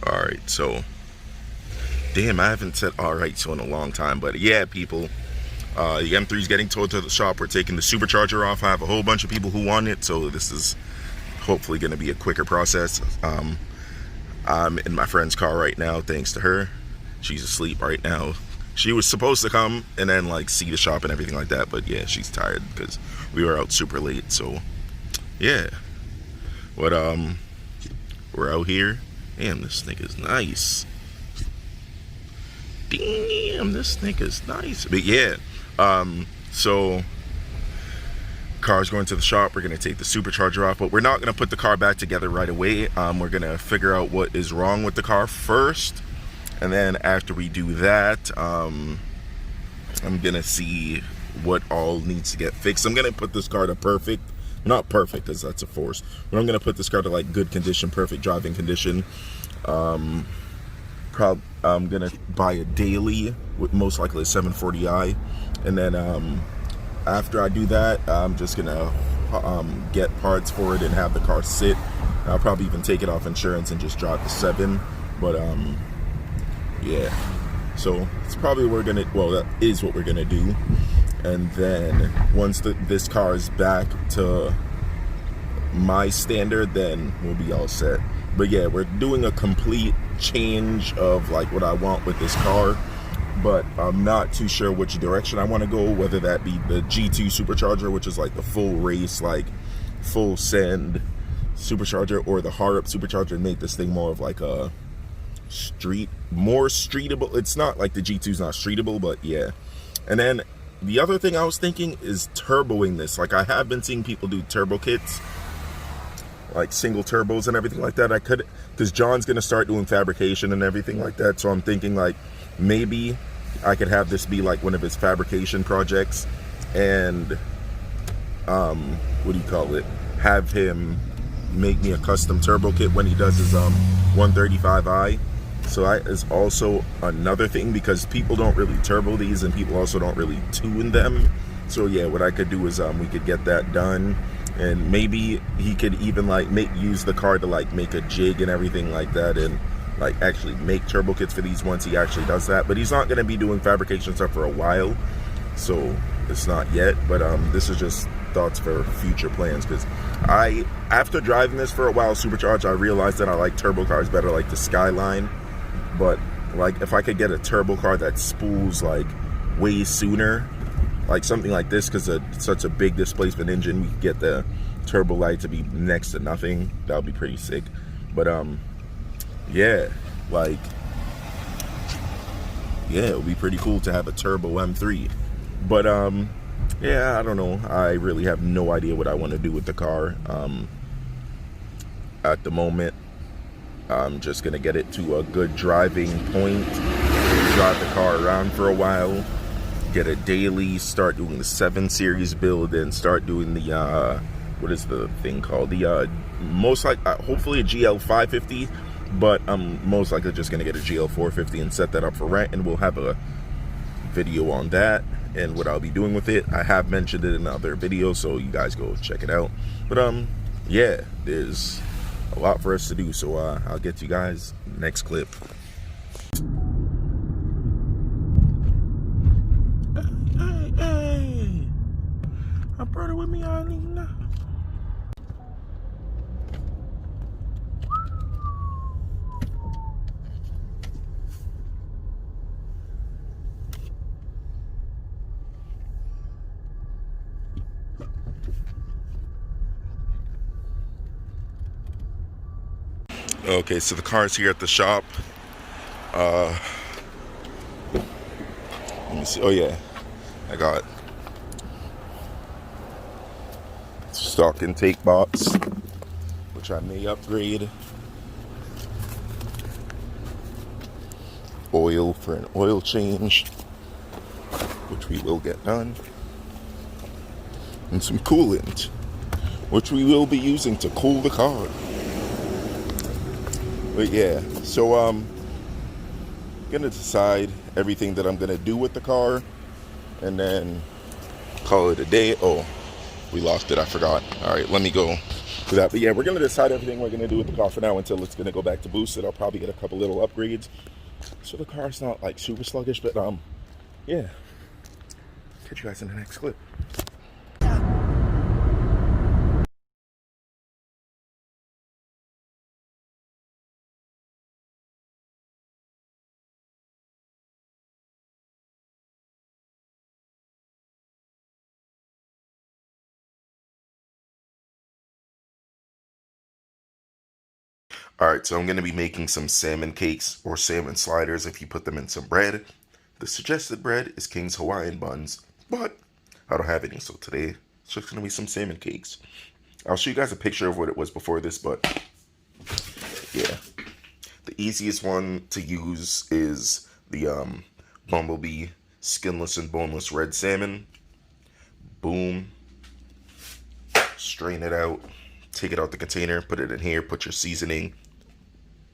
Alright, so damn, I haven't said alright so in a long time, but yeah, people, the M3 is getting towed to the shop. We're taking the supercharger off. I have a whole bunch of people who want it, so this is hopefully going to be a quicker process. I'm in my friend's car right now, thanks to her. She's asleep right now. She was supposed to come and then like see the shop and everything like that, but yeah, she's tired because we were out super late. So yeah, but we're out here. Damn, this thing is nice. Damn, this thing is nice. But yeah, so car's going to the shop. We're gonna take the supercharger off, but we're not gonna put the car back together right away. We're gonna figure out what is wrong with the car first, and then after we do that, I'm gonna see what all needs to get fixed. I'm gonna put this car to perfect, not perfect because that's a force, but I'm gonna put this car to like good condition, perfect driving condition. I'm gonna buy a daily with most likely a 740i, and then after I do that, I'm just gonna get parts for it and have the car sit. I'll probably even take it off insurance and just drive the 7. But yeah, so it's probably what we're gonna, well, that is what we're gonna do. And then once this car is back to my standard, then we'll be all set. But yeah, we're doing a complete change of like what I want with this car, but I'm not too sure which direction I want to go, whether that be the G2 supercharger, which is like the full race, like full send supercharger, or the Harp supercharger, and make this thing more of like a more streetable. It's not like the G2's not streetable, but yeah. And then the other thing I was thinking is turboing this. Like I have been seeing people do turbo kits, like single turbos and everything like that. I could, because John's gonna start doing fabrication and everything like that, so I'm thinking like maybe I could have this be like one of his fabrication projects, and what do you call it, have him make me a custom turbo kit when he does his 135i. So that is also another thing, because people don't really turbo these and people also don't really tune them. So yeah, what I could do is we could get that done, and maybe he could even like use the car to like make a jig and everything like that, and like actually make turbo kits for these once he actually does that. But he's not going to be doing fabrication stuff for a while, so it's not yet. But this is just thoughts for future plans, because after driving this for a while supercharged, I realized that I like turbo cars better, like the Skyline. But like if I could get a turbo car that spools like way sooner, like something like this, because it's such a big displacement engine, we could get the turbo light to be next to nothing. That would be pretty sick. But yeah, like yeah, it would be pretty cool to have a turbo M3. But yeah, I don't know, I really have no idea what I want to do with the car. At the moment, I'm just gonna get it to a good driving point, drive the car around for a while, get a daily, start doing the 7 series build, and start doing the what is the thing called, the most like hopefully a GL 550, but I'm most likely just gonna get a GL 450 and set that up for rent, and we'll have a video on that and what I'll be doing with it. I have mentioned it in other videos, so you guys go check it out. But yeah, there's a lot for us to do, so I'll get to you guys next clip. Hey, I brought it with me, I don't even know. Okay, so the car's here at the shop. Let me see. Oh yeah, I got stock intake box, which I may upgrade. Oil for an oil change, which we will get done. And some coolant, which we will be using to cool the car. But yeah, so I'm gonna decide everything that I'm gonna do with the car, and then call it a day. Oh, we lost it, I forgot. All right, let me go for that. But yeah, we're gonna decide everything we're gonna do with the car for now until it's gonna go back to boosted. I'll probably get a couple little upgrades so the car's not like super sluggish. But yeah, catch you guys in the next clip. Alright, so I'm going to be making some salmon cakes or salmon sliders if you put them in some bread. The suggested bread is King's Hawaiian buns, but I don't have any, so today it's just going to be some salmon cakes. I'll show you guys a picture of what it was before this, but yeah. The easiest one to use is the Bumblebee skinless and boneless red salmon. Boom. Strain it out. Take it out the container, put it in here, put your seasoning.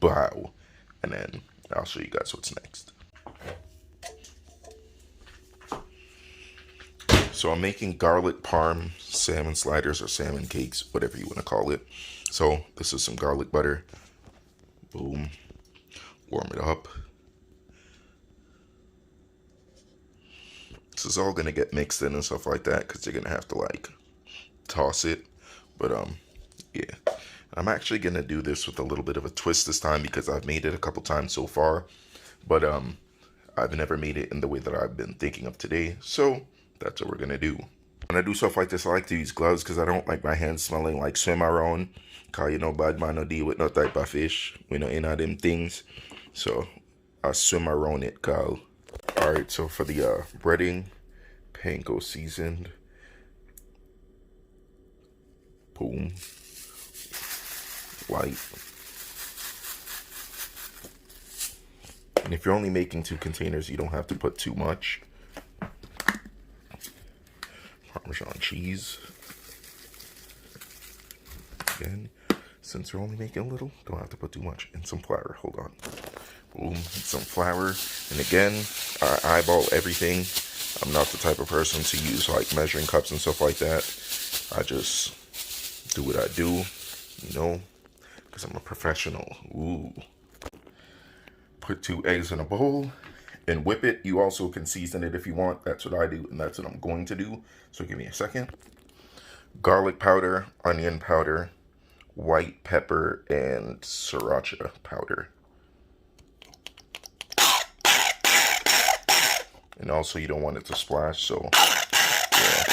Wow. And then I'll show you guys what's next. So I'm making garlic parm salmon sliders or salmon cakes, whatever you want to call it. So this is some garlic butter. Boom. Warm it up. This is all going to get mixed in and stuff like that because you're going to have to like toss it. But yeah, I'm actually going to do this with a little bit of a twist this time because I've made it a couple times so far. But I've never made it in the way that I've been thinking of today. So that's what we're going to do. When I do stuff like this, I like to use gloves because I don't like my hands smelling like swim around. Because, you know, bad man no deal with no type of fish. We know any of them things. So I swim around it, Kyle. Alright, so for the breading, panko seasoned. Boom. Light. And if you're only making 2 containers, you don't have to put too much. Parmesan cheese. Again, since we're only making a little, don't have to put too much. And some flour. Hold on. Boom. Some flour. And again, I eyeball everything. I'm not the type of person to use like measuring cups and stuff like that. I just do what I do, you know, because I'm a professional. Ooh. Put 2 eggs in a bowl and whip it. You also can season it if you want. That's what I do, and that's what I'm going to do. So give me a second. Garlic powder, onion powder, white pepper, and sriracha powder. And also you don't want it to splash, so yeah.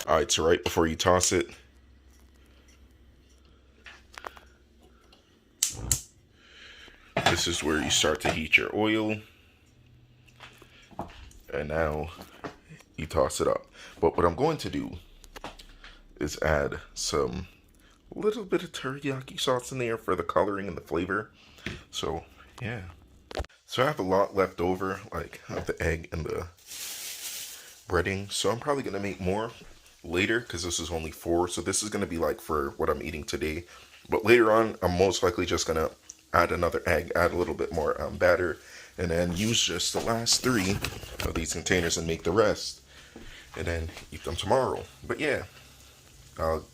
Alright, so right before you toss it, this is where you start to heat your oil. And now you toss it up. But what I'm going to do is add some little bit of teriyaki sauce in there for the coloring and the flavor. So yeah. So I have a lot left over, like of the egg and the breading. So I'm probably gonna make more later because this is only 4. So this is gonna be like for what I'm eating today. But later on, I'm most likely just gonna add another egg, add a little bit more batter, and then use just the last 3 of these containers and make the rest, and then eat them tomorrow. But yeah, I'll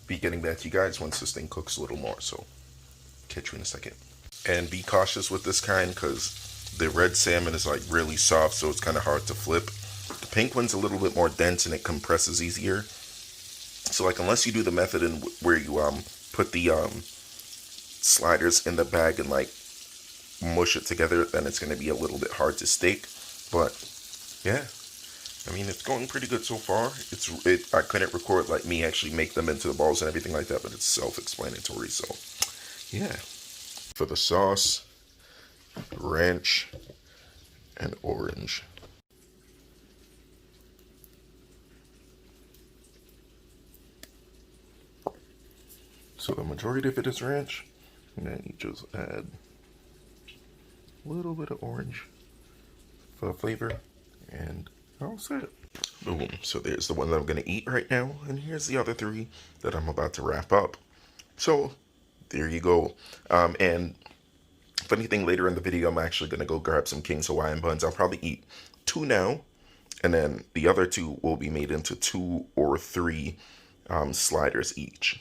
be getting back to you guys once this thing cooks a little more, so catch you in a second. And be cautious with this kind because the red salmon is like really soft, so it's kind of hard to flip. The pink one's a little bit more dense and it compresses easier. So like unless you do the method in where you put the sliders in the bag and like mush it together, then it's going to be a little bit hard to stake. But yeah, I mean, it's going pretty good so far. I couldn't record like me actually make them into the balls and everything like that, but it's self-explanatory. So yeah, for the sauce, ranch and orange. So the majority of it is ranch, and then you just add a little bit of orange for the flavor, and all set. Boom. So there's the one that I'm going to eat right now, and here's the other 3 that I'm about to wrap up. So there you go. And funny thing, later in the video, I'm actually going to go grab some King's Hawaiian buns. I'll probably eat 2 now, and then the other 2 will be made into 2 or 3 sliders each.